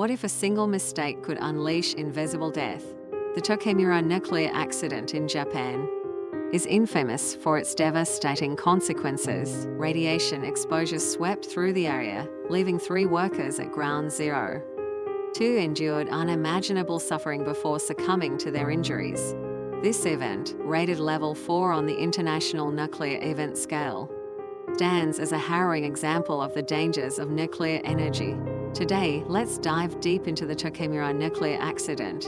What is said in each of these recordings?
What if a single mistake could unleash invisible death? The Tokaimura nuclear accident in Japan is infamous for its devastating consequences. Radiation exposure swept through the area, leaving 3 workers at ground zero. 2 endured unimaginable suffering before succumbing to their injuries. This event, rated level 4 on the International Nuclear Event Scale, stands as a harrowing example of the dangers of nuclear energy. Today, let's dive deep into the Tokaimura nuclear accident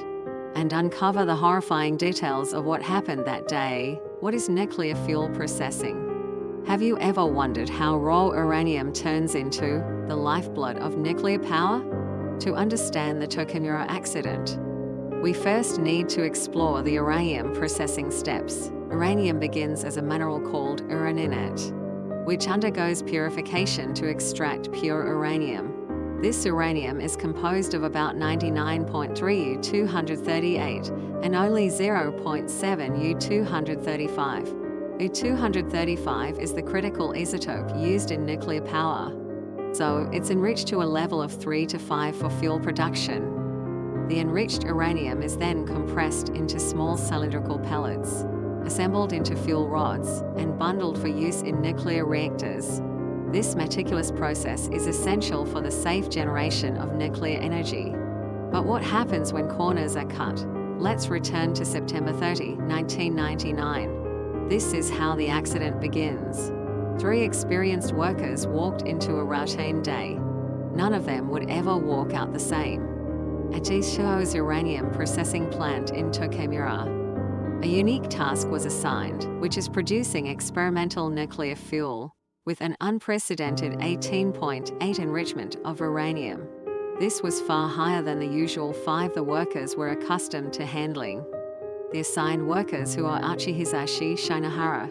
and uncover the horrifying details of what happened that day. What is nuclear fuel processing? Have you ever wondered how raw uranium turns into the lifeblood of nuclear power? To understand the Tokaimura accident, we first need to explore the uranium processing steps. Uranium begins as a mineral called uraninite, which undergoes purification to extract pure uranium. This uranium is composed of about 99.3 U-238 and only 0.7 U-235. U-235 is the critical isotope used in nuclear power, so it's enriched to a level of 3 to 5 for fuel production. The enriched uranium is then compressed into small cylindrical pellets, assembled into fuel rods, and bundled for use in nuclear reactors. This meticulous process is essential for the safe generation of nuclear energy. But what happens when corners are cut? Let's return to September 30, 1999. This is how the accident begins. 3 experienced workers walked into a routine day. None of them would ever walk out the same. At Jisho's uranium processing plant in Tokaimura, a unique task was assigned, which is producing experimental nuclear fuel with an unprecedented 18.8 enrichment of uranium. This was far higher than the usual 5 the workers were accustomed to handling. The assigned workers, who are Hisashi Shinohara,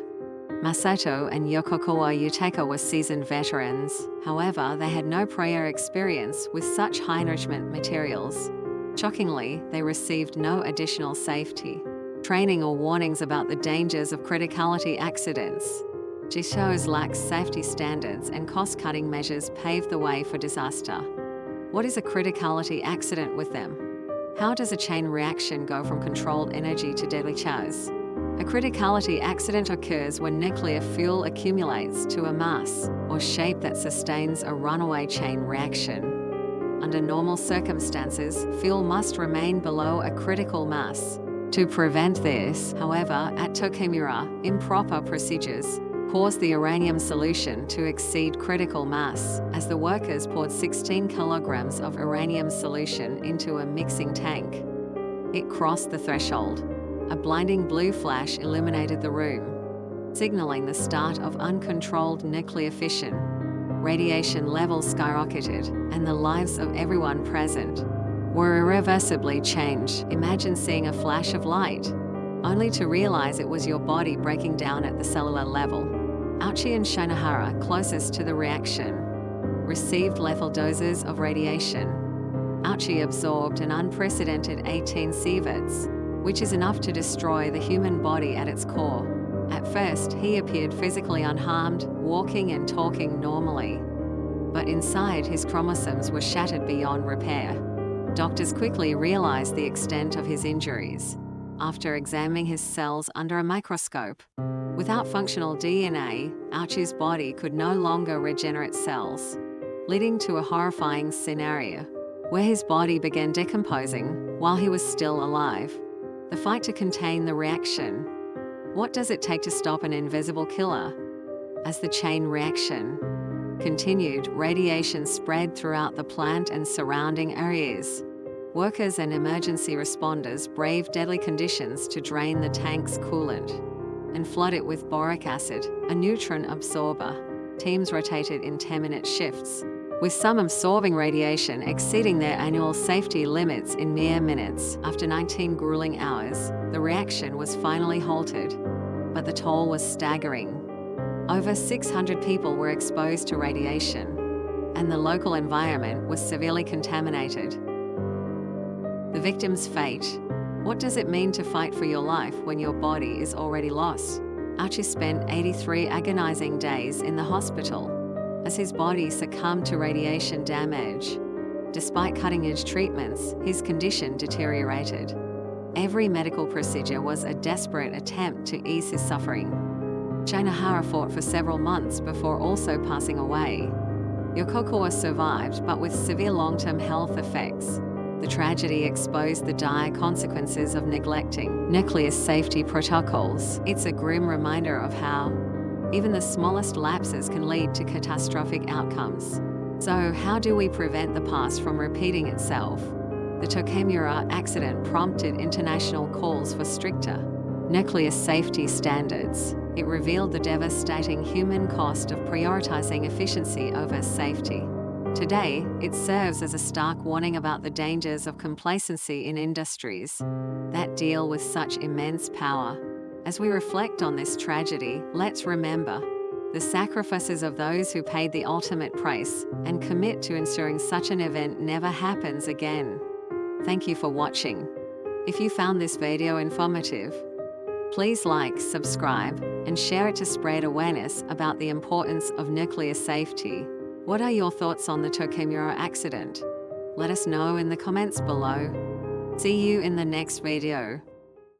Masato and Yokokawa Yutaka, were seasoned veterans. However, they had no prior experience with such high enrichment materials. Shockingly, they received no additional safety training or warnings about the dangers of criticality accidents. Jisho's lax safety standards and cost-cutting measures paved the way for disaster. What is a criticality accident with them? How does a chain reaction go from controlled energy to deadly chaos? A criticality accident occurs when nuclear fuel accumulates to a mass or shape that sustains a runaway chain reaction. Under normal circumstances, fuel must remain below a critical mass. To prevent this, however, at Tokaimura, improper procedures caused the uranium solution to exceed critical mass, as the workers poured 16 kilograms of uranium solution into a mixing tank. It crossed the threshold. A blinding blue flash illuminated the room, signaling the start of uncontrolled nuclear fission. Radiation levels skyrocketed, and the lives of everyone present were irreversibly changed. Imagine seeing a flash of light, only to realize it was your body breaking down at the cellular level. Ouchi and Shinohara, closest to the reaction, received lethal doses of radiation. Ouchi absorbed an unprecedented 18 sieverts, which is enough to destroy the human body at its core. At first, he appeared physically unharmed, walking and talking normally. But inside, his chromosomes were shattered beyond repair. Doctors quickly realized the extent of his injuries after examining his cells under a microscope. Without functional DNA, Ouchi's body could no longer regenerate cells, leading to a horrifying scenario where his body began decomposing while he was still alive. The fight to contain the reaction. What does it take to stop an invisible killer? As the chain reaction continued, radiation spread throughout the plant and surrounding areas. Workers and emergency responders braved deadly conditions to drain the tank's coolant and flood it with boric acid, a neutron absorber. Teams rotated in 10-minute shifts, with some absorbing radiation exceeding their annual safety limits in mere minutes. After 19 grueling hours, the reaction was finally halted, but the toll was staggering. Over 600 people were exposed to radiation, and the local environment was severely contaminated. The victim's fate. What does it mean to fight for your life when your body is already lost? Ouchi spent 83 agonizing days in the hospital as his body succumbed to radiation damage. Despite cutting-edge treatments, his condition deteriorated. Every medical procedure was a desperate attempt to ease his suffering. Shinohara fought for several months before also passing away. Yokokawa survived, but with severe long-term health effects. The tragedy exposed the dire consequences of neglecting nuclear safety protocols. It's a grim reminder of how even the smallest lapses can lead to catastrophic outcomes. So, how do we prevent the past from repeating itself? The Tokaimura accident prompted international calls for stricter nuclear safety standards. It revealed the devastating human cost of prioritizing efficiency over safety. Today, it serves as a stark warning about the dangers of complacency in industries that deal with such immense power. As we reflect on this tragedy, let's remember the sacrifices of those who paid the ultimate price and commit to ensuring such an event never happens again. Thank you for watching. If you found this video informative, please like, subscribe, and share it to spread awareness about the importance of nuclear safety. What are your thoughts on the Tokaimura accident? Let us know in the comments below. See you in the next video.